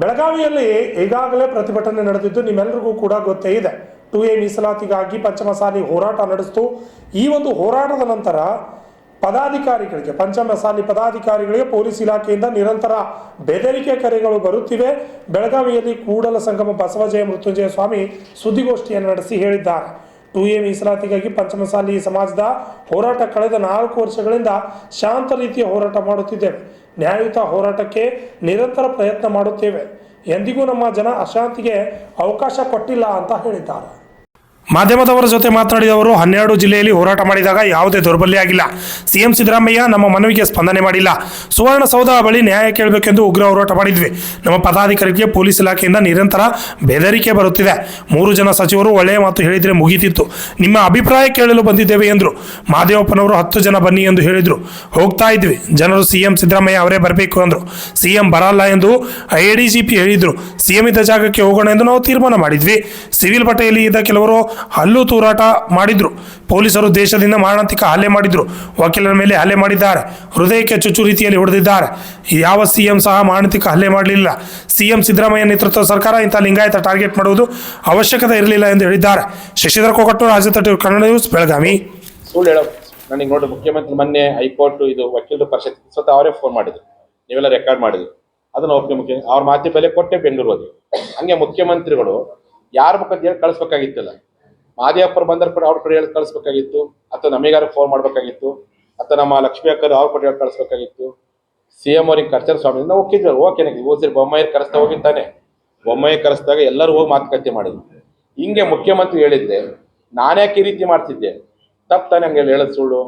ಬೆಳಗಾವಿಯಲ್ಲಿ ಈಗಾಗಲೇ ಪ್ರತಿಭಟನೆ ನಡೆದಿದ್ದು ನಿಮ್ಮೆಲ್ಲರಿಗೂ ಕೂಡ ಗೊತ್ತೇ ಇದೆ. 2A ಮೀಸಲಾತಿಗಾಗಿ ಪಂಚಮಸಾಲಿ ಹೋರಾಟ ನಡೆಸಿತು. ಈ ಒಂದು ಹೋರಾಟದ ನಂತರ ಪದಾಧಿಕಾರಿಗಳಿಗೆ, ಪಂಚಮಸಾಲಿ ಪದಾಧಿಕಾರಿಗಳಿಗೆ ಪೊಲೀಸ್ ಇಲಾಖೆಯಿಂದ ನಿರಂತರ ಬೆದರಿಕೆ ಕರೆಗಳು ಬರುತ್ತಿವೆ. ಬೆಳಗಾವಿಯಲ್ಲಿ ಕೂಡಲ ಸಂಗಮ ಬಸವಜಯ ಮೃತ್ಯುಂಜಯ ಸ್ವಾಮಿ ಸುದ್ದಿಗೋಷ್ಠಿಯನ್ನು ನಡೆಸಿ ಹೇಳಿದ್ದಾರೆ. 2A ಮೀಸಲಾತಿಗಾಗಿ ಪಂಚಮಸಾಲಿ ಸಮಾಜದ ಹೋರಾಟ ಕಳೆದ 4 ವರ್ಷಗಳಿಂದ ಶಾಂತ ರೀತಿಯ ಹೋರಾಟ ಮಾಡುತ್ತಿದ್ದೇವೆ. ನ್ಯಾಯಯುತ ಹೋರಾಟಕ್ಕೆ ನಿರಂತರ ಪ್ರಯತ್ನ ಮಾಡುತ್ತೇವೆ. ಎಂದಿಗೂ ನಮ್ಮ ಜನ ಅಶಾಂತಿಗೆ ಅವಕಾಶ ಕೊಟ್ಟಿಲ್ಲ ಅಂತ ಹೇಳಿದ್ದಾರೆ. ಮಾಧ್ಯಮದವರ ಜೊತೆ ಮಾತನಾಡಿದವರು 12 ಜಿಲ್ಲೆಯಲ್ಲಿ ಹೋರಾಟ ಮಾಡಿದಾಗ ಯಾವುದೇ ದೌರ್ಬಲ್ಯ ಆಗಿಲ್ಲ. ಸಿಎಂ ಸಿದ್ದರಾಮಯ್ಯ ನಮ್ಮ ಮನವಿಗೆ ಸ್ಪಂದನೆ ಮಾಡಿಲ್ಲ. ಸುವರ್ಣಸೌಧ ಬಳಿ ನ್ಯಾಯ ಕೇಳಬೇಕೆಂದು ಉಗ್ರ ಹೋರಾಟ ಮಾಡಿದ್ವಿ. ನಮ್ಮ ಪದಾಧಿಕಾರಿಗೆ ಪೊಲೀಸ್ ಇಲಾಖೆಯಿಂದ ನಿರಂತರ ಬೆದರಿಕೆ ಬರುತ್ತಿದೆ. 3 ಜನ ಸಚಿವರು ಒಳ್ಳೆಯ ಮಾತು ಹೇಳಿದರೆ ಮುಗಿತಿತ್ತು. ನಿಮ್ಮ ಅಭಿಪ್ರಾಯ ಕೇಳಲು ಬಂದಿದ್ದೇವೆ ಎಂದರು. ಮಾದೇವಪ್ಪನವರು 10 ಜನ ಬನ್ನಿ ಎಂದು ಹೇಳಿದರು. ಹೋಗ್ತಾ ಇದ್ವಿ. ಜನರು ಸಿಎಂ ಸಿದ್ದರಾಮಯ್ಯ ಅವರೇ ಬರಬೇಕು ಎಂದರು. ಸಿಎಂ ಬರಲ್ಲ ಎಂದು ADGP ಹೇಳಿದ್ರು. ಸಿಎಂ ಇದ್ದ ಜಾಗಕ್ಕೆ ಹೋಗೋಣ ಎಂದು ನಾವು ತೀರ್ಮಾನ ಮಾಡಿದ್ವಿ. ಸಿವಿಲ್ ಬಟ್ಟೆಯಲ್ಲಿ ಇದ್ದ ಕೆಲವರು ಹಲ್ಲು ತೂರಾಟ ಮಾಡಿದ್ರು. ಪೊಲೀಸರು ದೇಶದಿಂದ ಮಾರಣಾಂತಿಕ ಹಲ್ಲೆ ಮಾಡಿದ್ರು. ವಕೀಲರ ಮೇಲೆ ಹಲ್ಲೆ ಮಾಡಿದ್ದಾರೆ. ಹೃದಯಕ್ಕೆ ಚುಚ್ಚು ರೀತಿಯಲ್ಲಿ ಹೊಡೆದಿದ್ದಾರೆ. ಯಾವ ಸಿಎಂ ಸಹ ಮಾರಣಾಂತಿಕ ಹಲ್ಲೆ ಮಾಡಲಿಲ್ಲ. ಸಿಎಂ ಸಿದ್ದರಾಮಯ್ಯ ನೇತೃತ್ವದ ಸರ್ಕಾರ ಇಂಥ ಲಿಂಗಾಯತ ಟಾರ್ಗೆಟ್ ಮಾಡುವುದು ಅವಶ್ಯಕತೆ ಇರಲಿಲ್ಲ ಎಂದು ಹೇಳಿದ್ದಾರೆ. ಶಶಿಧರ್ ಕೊಕಟ್ನೂರು, ರಾಜ್ಯ ತಟ್ಟೂರು, ಕನ್ನಡ ನ್ಯೂಸ್, ಬೆಳಗಾವಿ. ಸುಳ್ಳು ಹೇಳೋ ನನಗೆ ನೋಡಿ, ಮುಖ್ಯಮಂತ್ರಿ ಮೊನ್ನೆ ಹೈಕೋರ್ಟ್ ಇದು ವಕೀಲರ ಪರಿಷತ್ ಸ್ವತಃ ಅವರೇ ಫೋನ್ ಮಾಡಿದ್ರು. ನೀವೆಲ್ಲ ರೆಕಾರ್ಡ್ ಮಾಡಿದ್ರು. ಅದನ್ನು ಮುಖ್ಯ ಅವ್ರ ಮಾತಿ ಬೆಲೆ ಕೊಟ್ಟೆ ಬೆಂಗಳೂರು ಹೋಗಿ. ಹಂಗೆ ಮುಖ್ಯಮಂತ್ರಿಗಳು ಯಾರ ಮುಖದ ಹೇಳಿ ಕಳಿಸ್ಬೇಕಾಗಿತ್ತಲ್ಲ. ಮಾದೇವಪ್ಪರು ಬಂದರೆ ಕೂಡ ಅವ್ರ ಕಡೆ ಹೇಳಿ ಕಳಿಸ್ಬೇಕಾಗಿತ್ತು, ಅಥವಾ ನಮಗಾರು ಫೋನ್ ಮಾಡ್ಬೇಕಾಗಿತ್ತು, ಅಥವಾ ನಮ್ಮ ಲಕ್ಷ್ಮೀ ಅಕ್ಕರು ಅವ್ರ ಕಡೆ ಹೇಳಿ ಕಳಿಸ್ಬೇಕಾಗಿತ್ತು. ಸಿಎಂ ಅವ್ರಿಗೆ ಕರ್ಚರ್ ಸ್ವಾಮಿ ನಾವು ಹೋಗಿದ್ವಿ. ಓಕೆ, ಓದಿಸಿ ಬೊಮ್ಮಾಯಿ ಕರೆಸ್ತಾ ಹೋಗಿದ್ದಾನೆ. ಬೊಮ್ಮಾಯಿ ಕರೆಸಿದಾಗ ಎಲ್ಲರೂ ಹೋಗಿ ಮಾತುಕತೆ ಮಾಡಿದ್ವಿ. ಹಿಂಗೆ ಮುಖ್ಯಮಂತ್ರಿ ಹೇಳಿದ್ದೆ ನಾನ್ಯಾಕೆ ಈ ರೀತಿ ಮಾಡ್ತಿದ್ದೆ? ತಪ್ಪು ತಾನೆ ಹಂಗೆ ಹೇಳೋದು ಸುಳ್ಳು.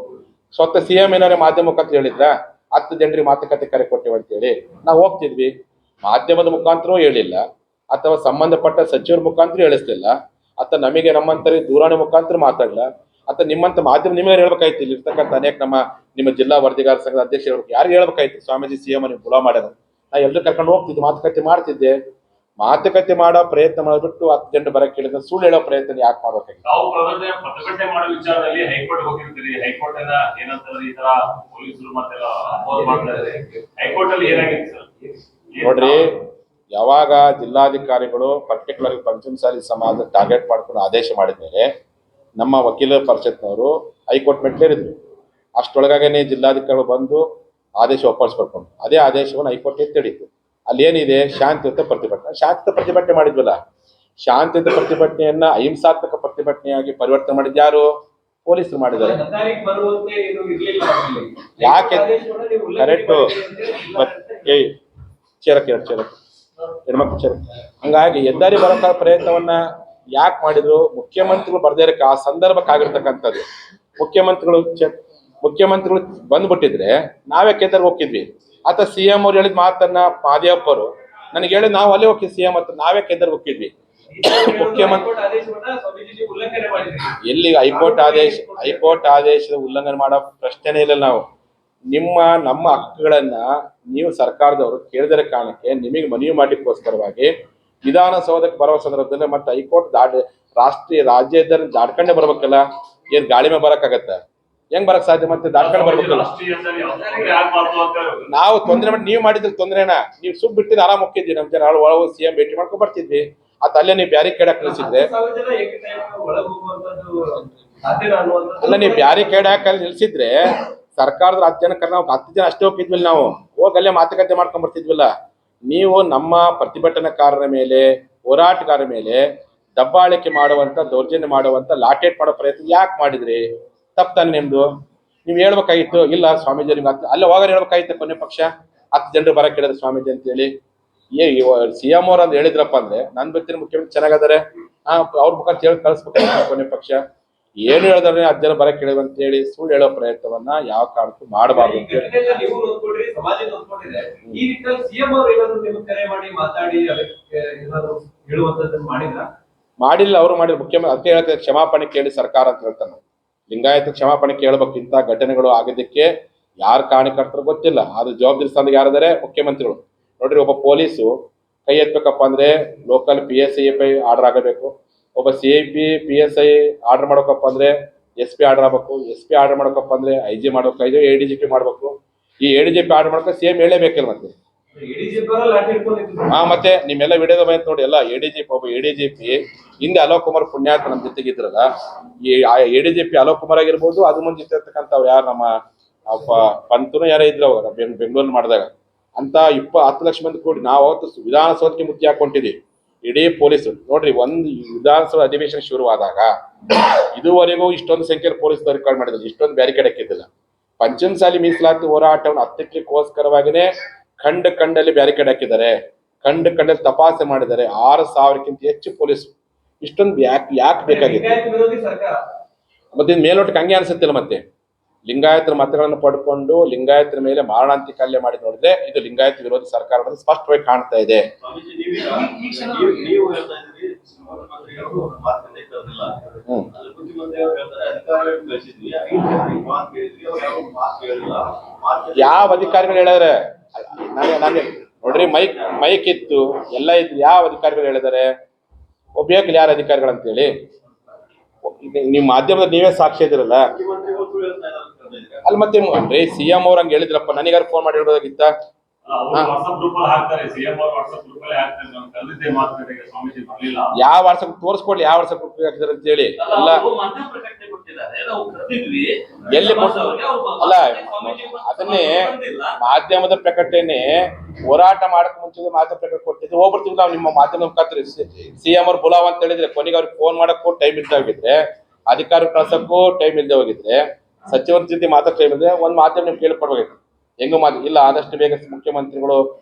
ಸ್ವತಃ ಸಿಎಂ ಏನಾರೇ ಮಾಧ್ಯಮ ಮುಖಾಂತರ ಹೇಳಿದ್ರ 10 ಜನರಿಗೆ ಮಾತುಕತೆ ಕರೆ ಕೊಟ್ಟೇವೆ ಅಂತೇಳಿ ನಾವು ಹೋಗ್ತಿದ್ವಿ. ಮಾಧ್ಯಮದ ಮುಖಾಂತರವೂ ಹೇಳಿಲ್ಲ, ಅಥವಾ ಸಂಬಂಧಪಟ್ಟ ಸಚಿವರ ಮುಖಾಂತರ ಹೇಳಿಸ್ಲಿಲ್ಲ, ಅಥವಾ ನಮಗೆ ನಮ್ಮಂತರಿ ದೂರವಾಣಿ ಮುಖಾಂತರ ಮಾತಾಡಲ್ಲ, ಅಥವಾ ನಿಮ್ಮಂತ ಮಾಧ್ಯಮ ನಿಮಗೆ ಹೇಳ್ಬೇಕಾಯ್ತು. ಇಲ್ಲಿ ಇರ್ತಕ್ಕಂಥ ಅನೇಕ ನಿಮ್ಮ ಜಿಲ್ಲಾ ವರದಿಗಾರ ಸಂಘದ ಅಧ್ಯಕ್ಷರು ಯಾರು ಹೇಳ್ಬೇಕಾಯ್ತು? ಸ್ವಾಮೀಜಿ ಸಿಎಂ ನೀವು ಬುಲಾ ಮಾಡ್ಯಾರ. ನಾ ಎಲ್ಲರೂ ಕರ್ಕೊಂಡು ಹೋಗ್ತಿದ್ದೆ, ಮಾತುಕತೆ ಮಾಡ್ತಿದ್ದೆ. ಮಾತುಕತೆ ಮಾಡೋ ಪ್ರಯತ್ನ ಮಾಡಿಬಿಟ್ಟು 10 ಜನರು ಬರಕ್ಕೆ ಹೇಳಿದ್ರೆ ಸುಳ್ಳು ಹೇಳೋ ಪ್ರಯತ್ನ ಯಾಕೆ ಮಾಡ್ಬೇಕಾಗಿತ್ತು? ನಾವು ಪ್ರತಿಭಟನೆ ಮಾಡೋ ವಿಚಾರದಲ್ಲಿ ಹೈಕೋರ್ಟ್ ಹೋಗಿರ್ತೀರಿ. ಹೈಕೋರ್ಟ್ ಏನಂತಾರೆ, ಈ ತರ ಪೊಲೀಸರು ಮತ್ತೆಲ್ಲ ಅಪೋಸ್ ಮಾಡ್ತಾರೆ. ಹೈಕೋರ್ಟ್ ಅಲ್ಲಿ ಏನಾಗಿತ್ತು ಸರ್? ನೋಡ್ರಿ, ಯಾವಾಗ ಜಿಲ್ಲಾಧಿಕಾರಿಗಳು ಪರ್ಟಿಕ್ಯುಲರ್ ಪಂಚಮಸಾಲಿ ಸಮಾಜ ಟಾರ್ಗೆಟ್ ಮಾಡ್ಕೊಂಡು ಆದೇಶ ಮಾಡಿದ್ಮೇಲೆ ನಮ್ಮ ವಕೀಲರ ಪರಿಷತ್ನವರು ಹೈಕೋರ್ಟ್ ಮೆಟ್ಲೇರಿದ್ರು. ಅಷ್ಟೊಳಗಾಗೇನೆ ಜಿಲ್ಲಾಧಿಕಾರಿಗಳು ಬಂದು ಆದೇಶ ವಾಪಸ್ ಪಡ್ಕೊಂಡು ಅದೇ ಆದೇಶವನ್ನು ಹೈಕೋರ್ಟ್ ಎತ್ತಿಡಿತು. ಅಲ್ಲಿ ಏನಿದೆ, ಶಾಂತಿಯುತ ಪ್ರತಿಭಟನೆ. ಶಾಂತಿಯುತ ಪ್ರತಿಭಟನೆ ಮಾಡಿದ್ವಲ್ಲ, ಶಾಂತಿಯುತ ಪ್ರತಿಭಟನೆಯನ್ನ ಅಹಿಂಸಾತ್ಮಕ ಪ್ರತಿಭಟನೆಯಾಗಿ ಪರಿವರ್ತನೆ ಮಾಡಿದ್ ಯಾರು? ಪೊಲೀಸರು ಮಾಡಿದ್ದಾರೆ. ಯಾಕೆ ಕರೆಕ್ಟು ಹೆಣ್ಮಕ್ಳು ಹಂಗಾಗಿ ಹೆದ್ದಾರಿ ಬರೋಕ ಪ್ರಯತ್ನವನ್ನ ಯಾಕೆ ಮಾಡಿದ್ರು? ಮುಖ್ಯಮಂತ್ರಿಗಳು ಬರ್ದೇ ಇರಕ್ಕೆ ಆ ಸಂದರ್ಭಕ್ಕಾಗಿರ್ತಕ್ಕಂಥದ್ದು. ಮುಖ್ಯಮಂತ್ರಿಗಳು ಬಂದ್ಬಿಟ್ಟಿದ್ರೆ ನಾವೇ ಕೇಂದ್ರ ಹೋಗಿದ್ವಿ. ಅಥವಾ ಸಿಎಂ ಅವ್ರು ಹೇಳಿದ ಮಾತನ್ನ ಮಾದೇವಪ್ಪರು ನನಗೆ ಹೇಳಿ ನಾವು ಅಲ್ಲೇ ಹೋಗಿ ಸಿಎಂ ಹತ್ರ ನಾವೇ ಕೇಂದ್ರ ಹೋಗಿದ್ವಿ. ಮುಖ್ಯಮಂತ್ರಿ ಎಲ್ಲಿ ಹೈಕೋರ್ಟ್ ಆದೇಶದ ಉಲ್ಲಂಘನೆ ಮಾಡೋ ಪ್ರಶ್ನೆನೇ ಇಲ್ಲ. ನಾವು ನಮ್ಮ ಹಕ್ಕುಗಳನ್ನ ನೀವು ಸರ್ಕಾರದವರು ಕೇಳಿದರೆ ಕಾರಣಕ್ಕೆ ನಿಮಗೆ ಮನವಿ ಮಾಡ್ಲಿಕ್ಕೋಸ್ಕರವಾಗಿ ವಿಧಾನಸೌಧಕ್ಕೆ ಬರುವ ಸಂದರ್ಭದಲ್ಲಿ ಮತ್ತೆ ಹೈಕೋರ್ಟ್ ರಾಜ್ಯ ಹೆದ್ದಾರಿ ದಾಟ್ಕೊಂಡೇ ಬರ್ಬೇಕಲ್ಲ. ಏನ್ ಗಾಳಿ ಮೇಲೆ ಬರಕ್ಕಾಗತ್ತ? ಹೆಂಗ್ ಬರಕ್ ಸಾಧ್ಯ? ಮತ್ತೆ ದಾಟ್ಕೊಂಡು ಬರ್ಬೇಕಲ್ಲ. ನಾವು ತೊಂದ್ರೆ ಮಾಡಿ ನೀವು ಮಾಡಿದ್ರೆ ತೊಂದ್ರೆನಾ? ನೀವು ಸುಮ್ ಬಿಟ್ಟಿದ್ರೆ ಆರಾಮ್ ಹೋಗಿದ್ವಿ. ನಮ್ ಜನ ಒಳಗೆ ಸಿಎಂ ಭೇಟಿ ಮಾಡ್ಕೊಂಡ್ ಬರ್ತಿದ್ವಿ. ಅಲ್ಲೇ ನೀವು ಬ್ಯಾರಿಕೇಡ್ ಕಳಿಸಿದ್ರೆ ಅಲ್ಲ, ನೀವು ಬ್ಯಾರಿಕೇಡ್ ಹಾಕಿ ನಿಲ್ಸಿದ್ರೆ ಸರ್ಕಾರದ 10 ಜನ ನಾವು 10 ಜನ ಅಷ್ಟೇ ಹೋಗಿದ್ವಿಲ್ಲ. ನಾವು ಹೋಗಿ ಅಲ್ಲೇ ಮಾತುಕತೆ ಮಾಡ್ಕೊಂಡ್ ಬರ್ತಿದ್ವಿಲ್ಲ. ನೀವು ನಮ್ಮ ಪ್ರತಿಭಟನಾಕಾರರ ಮೇಲೆ, ಹೋರಾಟಗಾರರ ಮೇಲೆ ದಬ್ಬಾಳಿಕೆ ಮಾಡುವಂತ, ದೌರ್ಜನ್ಯ ಮಾಡುವಂತ, ಲಾಠೇಟ್ ಮಾಡೋ ಪ್ರಯತ್ನ ಯಾಕೆ ಮಾಡಿದ್ರಿ? ತಪ್ಪು ತಾನೆ ನಿಮ್ದು. ನೀವು ಹೇಳ್ಬೇಕಾಗಿತ್ತು, ಇಲ್ಲ ಸ್ವಾಮೀಜಿ ಅಲ್ಲೇ ಹೋಗೋರು ಹೇಳ್ಬೇಕಾಗಿತ್ತು. ಕೊನೆ ಪಕ್ಷ 10 ಜನರು ಬರಕ್ ಹೇಳಿದ್ರು ಸ್ವಾಮೀಜಿ ಅಂತ ಹೇಳಿ. ಸಿಎಂ ಅವ್ರ ಅಂತ ಹೇಳಿದ್ರಪ್ಪ ಅಂದ್ರೆ ನನ್ ಬರ್ತೀನಿ ಮುಖ್ಯಮಂತ್ರಿ ಚೆನ್ನಾಗದಾರೆ, ಅವ್ರ ಮುಖಾಂತರ ಹೇಳಿ ಕಳಿಸ್ಬೇಕಾಗಿತ್ತು. ಕೊನೆ ಪಕ್ಷ ಏನು ಹೇಳಿದ್ರೆ 10 ಜನ ಬರಕ್ ಹೇಳಿದ್ರು ಅಂತ ಹೇಳಿ ಸುಳ್ಳು ಹೇಳೋ ಪ್ರಯತ್ನವನ್ನ ಯಾವ ಕಾರಣಕ್ಕೂ ಮಾಡಬಾರ್ದು. ಮಾಡಿಲ್ಲ, ಅವರು ಮಾಡಿದ್ರು. ಮುಖ್ಯಮಂತ್ರಿ ಅದಕ್ಕೆ ಹೇಳ್ತಾರೆ ಕ್ಷಮಾಪಣೆ ಕೇಳಿ ಸರ್ಕಾರ ಅಂತ ಹೇಳ್ತಾನೆ. ಲಿಂಗಾಯತ ಕ್ಷಮಾಪಣೆ ಕೇಳಬೇಕು. ಇಂಥ ಘಟನೆಗಳು ಆಗಿದ್ದಕ್ಕೆ ಯಾರು ಕಾರಣಕರ್ತರು ಗೊತ್ತಿಲ್ಲ. ಆದ್ರೆ ಜವಾಬ್ದಾರಿ ಸ್ಥಾನದಾಗ ಯಾರಿದ್ದಾರೆ? ಮುಖ್ಯಮಂತ್ರಿಗಳು. ನೋಡ್ರಿ, ಒಬ್ಬ ಪೊಲೀಸು ಕೈ ಎತ್ತಬೇಕಪ್ಪ ಅಂದ್ರೆ ಲೋಕಲ್ PSI ಆರ್ಡರ್ ಆಗಬೇಕು. ಒಬ್ಬ CIP PSI ಆರ್ಡರ್ ಮಾಡ್ಬೇಕಪ್ಪ ಅಂದ್ರೆ SP ಆರ್ಡರ್ ಆಗ್ಬೇಕು. SP ಆರ್ಡರ್ ಮಾಡ್ಬೇಕಪ್ಪ ಅಂದ್ರೆ IG ಮಾಡ್ಬೇಕು. ADGP ಮಾಡ್ಬೇಕು. ಈ ADGP ಆರ್ಡರ್ ಮಾಡ್ಬೇಕು, CM ಹೇಳಲೇಬೇಕಲ್ಲ. ಮತ್ತೆ ಹಾ, ಮತ್ತೆ ನಿಮ್ಮೆಲ್ಲ ವಿಡಿಯೋದ ಮೇಲೆ ನೋಡಿ, ಎಲ್ಲ ಎಡಿಜಿಪಿ, ಒಬ್ಬ ಎಡಿಜಿಪಿ ಹಿಂದೆ ಅಲೋಕ್ ಕುಮಾರ್ ಪುಣ್ಯಾತ್ ನಮ್ಮ ಜೊತೆಗಿದ್ರಲ್ಲ, ಈ ಎಡಿಜಿಪಿ ಅಲೋಕ್ ಕುಮಾರ್ ಆಗಿರ್ಬೋದು, ಅದು ಮುಂದೆ ಇರ್ತಕ್ಕಂಥವ್ರು ಯಾರು ನಮ್ಮ ಪಂತನು ಯಾರೇ ಇದ್ರು ಅವಾಗ ಬೆಂಗಳೂರು ಮಾಡಿದಾಗ ಅಂತ 10 ಲಕ್ಷ ಮಂದಿ ಕೂಡಿ ನಾವು ಅವತ್ತು ವಿಧಾನಸೌಧಕ್ಕೆ ಮುತ್ತಿ ಹಾಕೊಂಡಿದ್ದೀವಿ. ಇಡೀ ಪೊಲೀಸರು ನೋಡ್ರಿ, ಒಂದು ವಿಧಾನಸಭಾ ಅಧಿವೇಶನ ಶುರುವಾದಾಗ ಇದುವರೆಗೂ ಇಷ್ಟೊಂದು ಸಂಖ್ಯೆಯಲ್ಲಿ ಪೊಲೀಸ್ ರೆಕಾರ್ಡ್ ಮಾಡಿದ್ರು, ಇಷ್ಟೊಂದು ಬ್ಯಾರಿಕೇಡ್ ಹಾಕಿದ್ದಿಲ್ಲ. ಪಂಚಮಸಾಲಿ ಮೀಸಲಾತಿ ಹೋರಾಟವನ್ನು ಹತ್ತಿಕ್ಕೋಸ್ಕರವಾಗಿನೇ ಖಂಡಲ್ಲಿ ಬ್ಯಾರಿಕೇಡ್ ಹಾಕಿದ್ದಾರೆ, ಖಂಡಲ್ಲಿ ತಪಾಸಣೆ ಮಾಡಿದ್ದಾರೆ. 6,000ಕ್ಕಿಂತ ಹೆಚ್ಚು ಪೊಲೀಸ್. ಇಷ್ಟೊಂದು ಯಾಕೆ ಬೇಕಾಗಿದೆ? ಮತ್ತೆ ಮೇಲೋಟಕ್ಕೆ ಹಂಗೆ ಅನ್ಸುತ್ತಿಲ್ಲ. ಮತ್ತೆ ಲಿಂಗಾಯತರ ಮತಗಳನ್ನು ಪಡ್ಕೊಂಡು ಲಿಂಗಾಯತರ ಮೇಲೆ ಮಾರಣಾಂತಿಕ ಹಲ್ಲೆ ಮಾಡಿ ನೋಡಿದ್ರೆ ಇದು ಲಿಂಗಾಯತ ವಿರೋಧಿ ಸರ್ಕಾರ ಸ್ಪಷ್ಟವಾಗಿ ಕಾಣ್ತಾ ಇದೆ. ಯಾವ ಅಧಿಕಾರಿಗಳು ಹೇಳಿದ್ರೆ ನಾನು ನೋಡ್ರಿ, ಮೈಕ್ ಇತ್ತು, ಎಲ್ಲ ಇತ್ತು, ಯಾವ ಅಧಿಕಾರಿಗಳು ಹೇಳಿದಾರೆ? ಒಬ್ಬೇಕಲ್ಲ ಯಾರು ಅಧಿಕಾರಿಗಳು ಅಂತೇಳಿ? ನೀವು ಮಾಧ್ಯಮದಲ್ಲಿ ನೀವೇ ಸಾಕ್ಷಿ ಇದಿರಲ್ಲ. ಅಲ್ಲಿ ಮತ್ತೆ ಸಿಎಂ ಅವ್ರ ಹಂಗೆ ಹೇಳಿದ್ರಪ್ಪ, ನನಗಾರು ಫೋನ್ ಮಾಡಿ ಹೇಳೋದಾಗಿತ್ತ? ಯಾವ ವಾಟ್ಸಪ್ ತೋರಿಸ್ಕೊಡ್ಲಿ, ಯಾವ ವಾಟ್ಸಪ್ ಗ್ರೂಪ್ ಹಾಕಿದಾರೆ ಅಂತ ಹೇಳಿ. ಎಲ್ಲ ಎಲ್ಲಿ ಅಲ್ಲ, ಅದನ್ನೇ ಮಾಧ್ಯಮದ ಪ್ರಕಟಣೆ ಹೋರಾಟ ಮಾಡಕ್ ಮುಂಚೆ ಮಾಧ್ಯಮ ಪ್ರಕಟಣೆ ಕೊಟ್ಟಿದ್ದು ಹೋಗ್ಬಿಡ್ತೀವಿ ನಾವು. ನಿಮ್ಮ ಮಾಧ್ಯಮದ ಮುಖಾಂತರ ಸಿಎಂ ಅವ್ರು ಬುಲಾವ್ ಅಂತ ಹೇಳಿದ್ರೆ ಕೊನೆಗೆ ಅವ್ರಿಗೆ ಫೋನ್ ಮಾಡಕ್ಕೂ ಟೈಮ್ ಇಲ್ದೇ ಹೋಗಿದ್ರೆ, ಅಧಿಕಾರಿ ಕಳ್ಸಕ್ಕೂ ಟೈಮ್ ಇಲ್ದೇ ಹೋಗಿದ್ರೆ, ಸಚಿವರ ಜೊತೆ ಮಾತಾಡ್ತಾ ಇದ್ರೆ ಒಂದು ಮಾಧ್ಯಮ ನಿಮ್ಗೆ ಕೇಳ್ಕೊಡ್ಬೇಕು. ಹೆಂಗು ಇಲ್ಲ, ಆದಷ್ಟು ಬೇಗ ಮುಖ್ಯಮಂತ್ರಿಗಳು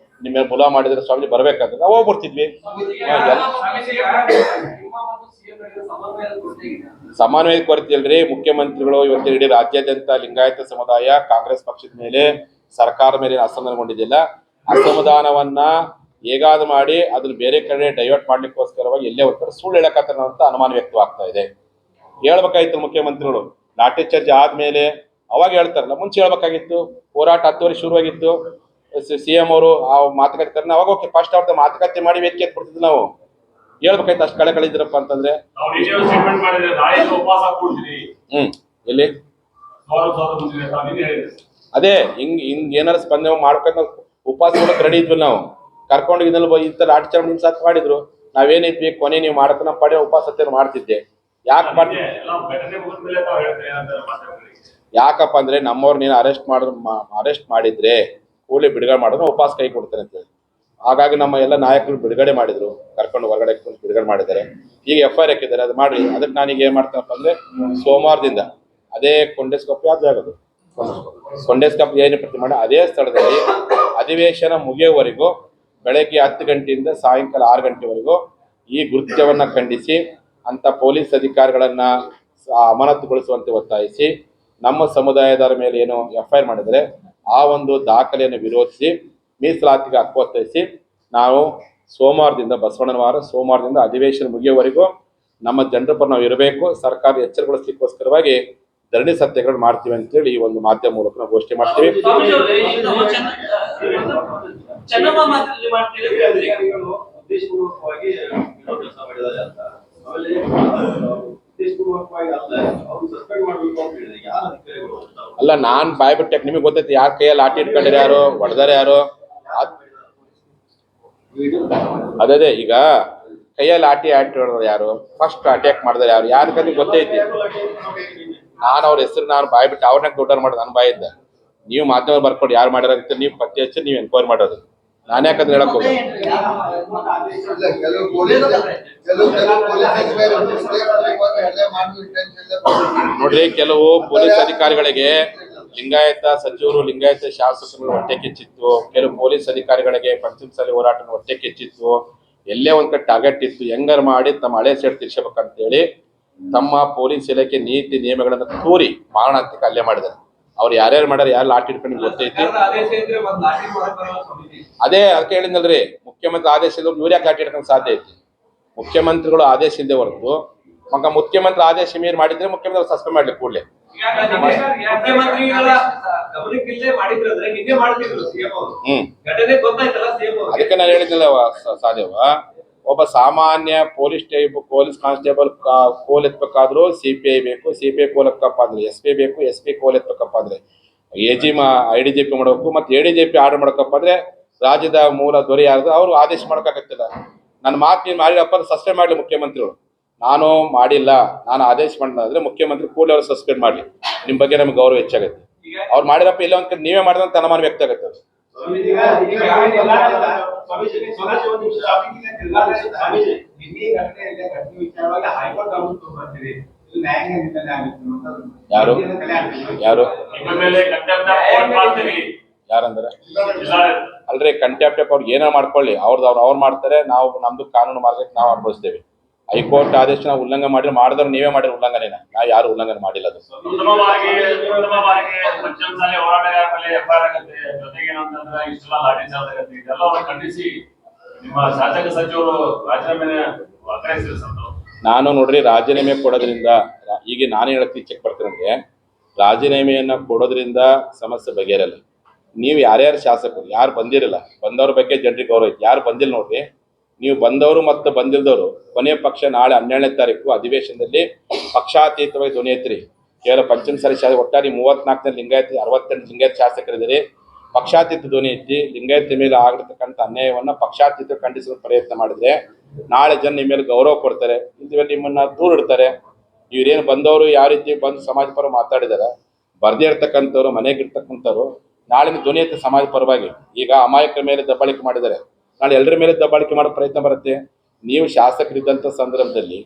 ನಿಮ್ಮ ಬುಲಾವ್ ಮಾಡಿದ್ರೆ ಸ್ವಾಮಿ ಬರ್ಬೇಕಂದ್ರೆ ನಾವು ಹೋಗ್ಬಿಡ್ತಿದ್ವಿ. ಸಮನ್ವಯ ಕೊರತೆ ಇಲ್ರಿ. ಮುಖ್ಯಮಂತ್ರಿಗಳು ಇವತ್ತು ಇಡೀ ರಾಜ್ಯಾದ್ಯಂತ ಲಿಂಗಾಯತ ಸಮುದಾಯ ಕಾಂಗ್ರೆಸ್ ಪಕ್ಷದ ಮೇಲೆ, ಸರ್ಕಾರ ಮೇಲೆ ಅಸಮಾಧಾನಗೊಂಡಿದ್ದಿಲ್ಲ. ಅಸಮಾಧಾನವನ್ನ ಹೇಗಾದ್ರು ಮಾಡಿ ಅದನ್ನ ಬೇರೆ ಕಡೆ ಡೈವರ್ಟ್ ಮಾಡ್ಲಿಕ್ಕೋಸ್ಕರವಾಗಿ ಎಲ್ಲೇ ಹೋಗ್ತಾರೆ ಸುಳ್ಳು ಹೇಳಕತ್ತಾರ ಅಂತ ಅನುಮಾನ ವ್ಯಕ್ತವಾಗ್ತಾ ಇದೆ. ಹೇಳ್ಬೇಕಾಗಿತ್ತು ಮುಖ್ಯಮಂತ್ರಿಗಳು. ಲಾಠಿ ಚಾರ್ಜ್ ಆದ್ಮೇಲೆ ಅವಾಗ ಹೇಳ್ತಾರಲ್ಲ, ಮುಂಚೆ ಹೇಳ್ಬೇಕಾಗಿತ್ತು. ಹೋರಾಟ 10 ವರ್ಷ ಶುರುವಾಗಿತ್ತು. ಸಿಎಂ ಅವರು ಆ ಮಾತುಕತೆ ಅವಾಗ ಓಕೆ, ಫಸ್ಟ್ ಅವ್ರದ್ದು ಮಾತುಕತೆ ಮಾಡಿ ವೇದಿಕೆ ಎತ್ಬಿಡ್ತಿದ್ವಿ ನಾವು. ಹೇಳ್ಬೇಕಾಯ್ತು ಅಷ್ಟು ಕಳೆ ಕಳಿದ್ರಪ್ಪ ಅಂತಂದ್ರೆ. ಎಲ್ಲಿ ಅದೇ ಹಿಂಗ್ ಏನಾರು ಸ್ಪಂದನೆ ಮಾಡ್ಕೊಂಡು ಉಪವಾಸ ಕೊಡಕ್ ರೆಡಿ ಇದ್ವಿ ನಾವು. ಕರ್ಕೊಂಡು ಇದನ್ನ ಇಂಥ ಲಾಠಿ ಚಾರ್ಜ್ ನಿಮ್ಸಾತ್ ಮಾಡಿದ್ರು, ನಾವೇನಿದ್ವಿ ಕೊನೆ ನೀವು ಮಾಡಕ್ ನಮ್ಮ ಪಡೆ ಉಪವಾಸ ಸತ್ಯ ಮಾಡ್ತಿದ್ದೆ. ಯಾಕೆ ಮಾಡ್ತಿದ್ದೆ? ಯಾಕಪ್ಪ ಅಂದ್ರೆ ನಮ್ಮವ್ರು ನೀನು ಅರೆಸ್ಟ್ ಮಾಡಿದ್ರೆ ಕೂಡಲೇ ಬಿಡುಗಡೆ ಮಾಡಿದ್ರು, ಉಪವಾಸ ಕೈ ಕೊಡ್ತಾರೆ ಅಂತ ಹೇಳಿ. ಹಾಗಾಗಿ ನಮ್ಮ ಎಲ್ಲ ನಾಯಕರು ಬಿಡುಗಡೆ ಮಾಡಿದ್ರು, ಕರ್ಕೊಂಡು ಹೊರಗಡೆ ಬಿಡುಗಡೆ ಮಾಡಿದ್ದಾರೆ. ಈಗ FIR ಹಾಕಿದ್ದಾರೆ, ಅದು ಮಾಡಿ. ಅದಕ್ಕೆ ನಾನೀಗ ಏನ್ ಮಾಡ್ತೀನಪ್ಪ ಅಂದ್ರೆ ಸೋಮವಾರದಿಂದ ಅದೇ ಕೊಂಡೇಸ್ಕೊಪ್ಪ ಯಾವ್ದು ಆಗೋದು ಕೊಂಡೇಸ್ಕೊಪ್ಪ ಏನು ಪ್ರತಿ ಮಾಡಿ ಅದೇ ಸ್ಥಳದಲ್ಲಿ ಅಧಿವೇಶನ ಮುಗಿಯುವವರೆಗೂ ಬೆಳಗ್ಗೆ 10 ಗಂಟೆಯಿಂದ ಸಾಯಂಕಾಲ 6 ಗಂಟೆವರೆಗೂ ಈ ಕೃತ್ಯವನ್ನ ಖಂಡಿಸಿ ಅಂತ ಪೊಲೀಸ್ ಅಧಿಕಾರಿಗಳನ್ನ ಅಮಾನತುಗೊಳಿಸುವಂತೆ ಒತ್ತಾಯಿಸಿ, ನಮ್ಮ ಸಮುದಾಯದವರ ಮೇಲೆ ಏನು FIR ಮಾಡಿದರೆ ಆ ಒಂದು ದಾಖಲೆಯನ್ನು ವಿರೋಧಿಸಿ ಮೀಸಲಾತಿಗೆ ಹಕ್ಕೊತ್ತಾಯಿಸಿ ನಾವು ಸೋಮವಾರದಿಂದ ಅಧಿವೇಶನ ಮುಗಿಯುವವರೆಗೂ ನಮ್ಮ ಜನರ ಪರ ನಾವು ಇರಬೇಕು, ಸರ್ಕಾರ ಎಚ್ಚರಗೊಳಿಸಲಿಕ್ಕೋಸ್ಕರವಾಗಿ ಧರಣಿ ಸತ್ಯಾಗ್ರಹ ಮಾಡ್ತೀವಿ ಅಂತೇಳಿ ಈ ಒಂದು ಮಾಧ್ಯಮ ಮೂಲಕ ನಾವು ಘೋಷಣೆ ಮಾಡ್ತೀವಿ. ಅಲ್ಲ, ನಾನ್ ಬಾಯ್ಬಿಟ್ಟೆ, ನಿಮಗೆ ಗೊತ್ತೈತಿ ಯಾರ ಕೈಯಲ್ಲಿ ಲಾಠಿ ಇಟ್ಕೊಂಡಿರ ಯಾರು, ಹೊಡೆದಾರೆ ಯಾರು? ಅದೇ ಈಗ ಕೈಯಲ್ಲಿ ಲಾಠಿ ಹೊಡೆದ್ರು ಯಾರು, ಫಸ್ಟ್ ಅಟ್ಯಾಕ್ ಮಾಡಿದ್ರೆ ಯಾರು, ಯಾರಿಗಂತ ಗೊತ್ತೈತಿ. ನಾನು ಅವ್ರ ಹೆಸರು ನಾನು ಬಾಯ್ಬಿಟ್ಟು ಅವ್ರನ್ನ ದೊಡ್ಡವ್ರು ಮಾಡೋದು ನನ್ನ ಬಾಯಿಂದ. ನೀವು ಮಾಧ್ಯಮ ಬರ್ಕೊಡಿ ಯಾರು ಮಾಡ್ಯಾರ ಅಂತ, ನೀವು ಪತ್ತೆ ಹಚ್ಚಿ ನೀವು ಎನ್ಕ್ವೈರಿ ಮಾಡೋದು. ನಾನು ಯಾಕಂದ್ರೆ ಹೇಳಕ್ ಹೋಗ. ನೋಡ್ರಿ, ಕೆಲವು ಪೊಲೀಸ್ ಅಧಿಕಾರಿಗಳಿಗೆ ಲಿಂಗಾಯತ ಸಚಿವರು, ಲಿಂಗಾಯತ ಶಾಸಕರು ಹೊಟ್ಟೆ ಕೆಚ್ಚಿತ್ತು. ಕೆಲವು ಪೊಲೀಸ್ ಅಧಿಕಾರಿಗಳಿಗೆ ಪಂಚಮಸಾಲಿ ಹೋರಾಟ ಹೊಟ್ಟೆ ಕೆಚ್ಚಿತ್ತು. ಎಲ್ಲೇ ಒಂದ್ ಕಡೆ ಟಾರ್ಗೆಟ್ ಇತ್ತು, ಹೆಂಗಾರು ಮಾಡಿ ತಮ್ಮ ಹಳೆ ಸೇಡ್ ತೀರ್ಸಬೇಕಂತೇಳಿ ತಮ್ಮ ಪೊಲೀಸ್ ಇಲಾಖೆ ನೀತಿ ನಿಯಮಗಳನ್ನ ತೂರಿ ಮಾರಣಾಂತಿಕ ಹಲ್ಲೆ ಮಾಡಿದ್ದಾರೆ. ಅವ್ರು ಯಾರ್ಯಾರು ಮಾಡ್ಯಾರ, ಯಾರು ಲಾಠಿ ಇಟ್ಕೊಂಡು ಗೊತ್ತೈತಿ. ಅದೇ ಅದಕ್ಕೆ ಹೇಳಿದ್ನಲ್ರಿ, ಮುಖ್ಯಮಂತ್ರಿ ಆದೇಶ ಇಲ್ಲವ್ರು ಇವ್ರು ಯಾಕೆ ಲಾಠಿ ಇಟ್ಕೊಂಡು ಸಾಧ್ಯ ಐತಿ? ಮುಖ್ಯಮಂತ್ರಿಗಳು ಆದೇಶ ಇಲ್ಲದೆ ಹೊರತು ಮುಖ್ಯಮಂತ್ರಿ ಆದೇಶ ಮೀರಿ ಮಾಡಿದ್ರೆ ಮುಖ್ಯಮಂತ್ರಿ ಸಸ್ಪೆಂಡ್ ಮಾಡ್ಲಿಕ್ಕೆ ಕೂಡಲೇ. ಅದಕ್ಕೆ ನಾನು ಹೇಳಿದ್ನಲ್ಲ ಸಾಧ್ಯವ, ಒಬ್ಬ ಸಾಮಾನ್ಯ ಪೊಲೀಸ್ ಕಾನ್ಸ್ಟೇಬಲ್ ಕೋಲ್ ಎತ್ಬೇಕಾದ್ರೂ CPI ಬೇಕು, CPI ಕೋಲ್ ಎತ್ತಪ್ಪ ಅಂದ್ರೆ SP ಬೇಕು, SP ಕೋಲ್ ಎತ್ತಬೇಕಪ್ಪ ಅಂದ್ರೆ AG IDGP ಮಾಡಬೇಕು, ಮತ್ತೆ ADGP ಆರ್ಡರ್ ಮಾಡಬೇಕಪ್ಪ ಅಂದ್ರೆ ರಾಜ್ಯದ ಮೂಲ ದೊರೆ ಯಾರ್ದು ಅವರು ಆದೇಶ ಮಾಡೋಕ್ಕಾಗತ್ತಿಲ್ಲ. ನನ್ನ ಮಾತು ನೀನು ಮಾಡಿರಪ್ಪ ಸಸ್ಪೆಂಡ್ ಮಾಡಲಿ ಮುಖ್ಯಮಂತ್ರಿಗಳು. ನಾನು ಮಾಡಿಲ್ಲ, ನಾನು ಆದೇಶ ಮಾಡಿದ್ರೆ ಮುಖ್ಯಮಂತ್ರಿ ಕೂಡಲೇ ಅವ್ರು ಸಸ್ಪೆಂಡ್ ಮಾಡಲಿ. ನಿಮ್ಮ ಬಗ್ಗೆ ನಮ್ಗೆ ಗೌರವ ಹೆಚ್ಚಾಗುತ್ತೆ. ಅವ್ರು ಮಾಡಿರಪ್ಪ ಇಲ್ಲ ಅಂತ ನೀವೇ ಮಾಡಿದಂತ ಅನುಮಾನ ವ್ಯಕ್ತ ಆಗುತ್ತೆ. ಯಾರು ಯಾರು ಯಾರಂದ್ರೆ ಅಲ್ರಿ ಕಂಟ್ಯಾಪ್ಟ್ ಅವ್ರಿಗೆ ಏನೋ ಮಾಡ್ಕೊಳ್ಳಿ, ಅವ್ರು ಮಾಡ್ತಾರೆ, ನಾವು ನಮ್ದು ಕಾನೂನು ಮಾರ್ಗಕ್ಕೆ ನಾವು ಅನುಭವಿಸ್ತೇವೆ. ಹೈಕೋರ್ಟ್ ಆದೇಶ ನಾವು ಉಲ್ಲಂಘನೆ ಮಾಡಿದ್ರೆ ನೀವೇ ಮಾಡಿರೋ ಉಲ್ಲಂಘನೆನ, ನಾವು ಯಾರು ಉಲ್ಲಂಘನೆ ಮಾಡಿಲ್ಲ. ಅದು ನಾನು ನೋಡ್ರಿ ರಾಜೀನಾಮೆ ಕೊಡೋದ್ರಿಂದ ಈಗ ನಾನು ಹೇಳಕ್ಕೆ ಚೆಕ್ ಬರ್ತೀನಂದ್ರೆ ರಾಜೀನಾಮೆಯನ್ನ ಕೊಡೋದ್ರಿಂದ ಸಮಸ್ಯೆ ಬಗೆಹರಲ್ಲ. ನೀವು ಯಾರ್ಯಾರು ಶಾಸಕರು ಯಾರು ಬಂದಿರಲ್ಲ, ಬಂದವ್ರ ಬಗ್ಗೆ ಜನರಿಗೆ ಗೌರವ ಐತಿ. ಯಾರು ಬಂದಿಲ್ಲ ನೋಡ್ರಿ, ನೀವು ಬಂದವರು ಮತ್ತು ಬಂದಿಲ್ದವರು ಕೊನೆಯ ಪಕ್ಷ ನಾಳೆ 12ನೇ ತಾರೀಕು ಅಧಿವೇಶನದಲ್ಲಿ ಪಕ್ಷಾತೀತವಾಗಿ ಧ್ವನಿ ಎತ್ತಿರಿ. ಕೇವಲ ಪಂಚಮಸಾಲಿ ಶಾಸಕ ಒಟ್ಟಾರೆ 34ನೇ ಲಿಂಗಾಯತ 68 ಲಿಂಗಾಯತ ಶಾಸಕರಿದ್ದೀರಿ. ಪಕ್ಷಾತೀತ ಧ್ವನಿ ಎತ್ತಿ ಲಿಂಗಾಯತ ಮೇಲೆ ಆಗಿರ್ತಕ್ಕಂಥ ಅನ್ಯಾಯವನ್ನು ಪಕ್ಷಾತೀತ ಖಂಡಿಸುವ ಪ್ರಯತ್ನ ಮಾಡಿದ್ರೆ ನಾಳೆ ಜನ ನಿಮ್ಮ ಮೇಲೆ ಗೌರವ ಕೊಡ್ತಾರೆ, ಇಲ್ಲವೇ ನಿಮ್ಮನ್ನ ದೂರ ಇಡ್ತಾರೆ. ಇವ್ರೇನು ಬಂದವರು ಯಾವ ರೀತಿ ಬಂದು ಸಮಾಜ ಪರ ಮಾತಾಡಿದಾರೆ, ಬರ್ದೇ ಇರ್ತಕ್ಕಂಥವ್ರು ಮನೆಗಿರ್ತಕ್ಕಂಥವ್ರು ನಾಳೆ ಧ್ವನಿ ಎತ್ತಿ ಸಮಾಜ ಪರವಾಗಿ. ಈಗ ಅಮಾಯಕರ ಮೇಲೆ ದಬ್ಬಾಳಿಕೆ ಮಾಡಿದ್ದಾರೆ, ನಾಳೆ ಎಲ್ಲರ ಮೇಲೆ ದಬ್ಬಾಳಿಕೆ ಮಾಡೋ ಪ್ರಯತ್ನ ಬರುತ್ತೆ. ನೀವು ಶಾಸಕರಿದ್ದಂಥ ಸಂದರ್ಭದಲ್ಲಿ,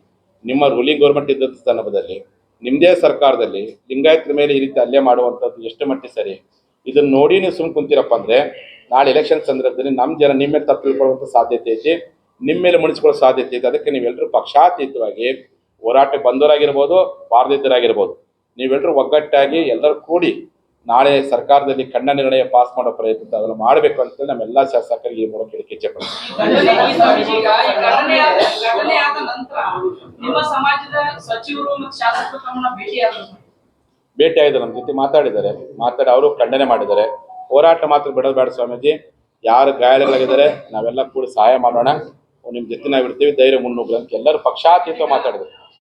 ನಿಮ್ಮ ರೂಲಿಂಗ್ ಗೌರ್ಮೆಂಟ್ ಇದ್ದಂಥ ಸಂದರ್ಭದಲ್ಲಿ, ನಿಮ್ಮದೇ ಸರ್ಕಾರದಲ್ಲಿ ಲಿಂಗಾಯತರ ಮೇಲೆ ಈ ರೀತಿ ಹಲ್ಲೆ ಮಾಡುವಂಥದ್ದು ಎಷ್ಟು ಮಟ್ಟಿಗೆ ಸರಿ? ಇದನ್ನ ನೋಡಿ ನೀವು ಸುಮ್ಮನೆ ಕುಂತೀರಪ್ಪ ಅಂದರೆ ನಾಳೆ ಎಲೆಕ್ಷನ್ ಸಂದರ್ಭದಲ್ಲಿ ನಮ್ಮ ಜನ ನಿಮ್ಮ ಮೇಲೆ ತಪ್ಪು ತಿಳ್ಕೊಳ್ಳುವಂಥ ಸಾಧ್ಯತೆ ಐತಿ, ನಿಮ್ಮ ಮೇಲೆ ಮುಣಿಸ್ಕೊಳ್ಳೋ ಸಾಧ್ಯತೆ ಐತೆ. ಅದಕ್ಕೆ ನೀವೆಲ್ಲರೂ ಪಕ್ಷಾತೀತವಾಗಿ ಹೋರಾಟಕ್ಕೆ ಬಂದವರಾಗಿರ್ಬೋದು, ಬಾರದಿದ್ದರಾಗಿರ್ಬೋದು, ನೀವೆಲ್ಲರೂ ಒಗ್ಗಟ್ಟಾಗಿ ಎಲ್ಲರೂ ಕೂಡಿ ನಾಳೆ ಸರ್ಕಾರದಲ್ಲಿ ಖಂಡನ ನಿರ್ಣಯ ಪಾಸ್ ಮಾಡೋ ಪ್ರಯತ್ನ ಅವೆಲ್ಲ ಮಾಡಬೇಕು ಅಂತೇಳಿ ನಮ್ಮೆಲ್ಲ ಶಾಸಕರಿಗೆ ಈ ಮೂಲಕ ಹೇಳಿಕೆ ಭೇಟಿ ಆಗಿದ್ದಾರೆ, ನಮ್ಮ ಜೊತೆ ಮಾತಾಡಿದ್ದಾರೆ, ಅವರು ಖಂಡನೆ ಮಾಡಿದ್ದಾರೆ. ಹೋರಾಟ ಮಾತ್ರ ಬಿಡೋದು ಬೇಡ ಸ್ವಾಮೀಜಿ, ಯಾರು ಗಾಯಾಳುಗಳಾಗಿದ್ದಾರೆ ನಾವೆಲ್ಲ ಕೂಡ ಸಹಾಯ ಮಾಡೋಣ, ನಿಮ್ಮ ಜೊತೆ ನಾವು ಇರ್ತೀವಿ, ಧೈರ್ಯ ಮುನ್ನುಗ್ಗು ಅಂತ ಎಲ್ಲರೂ ಪಕ್ಷಾತೀತ ಮಾತಾಡಿದ್ರು.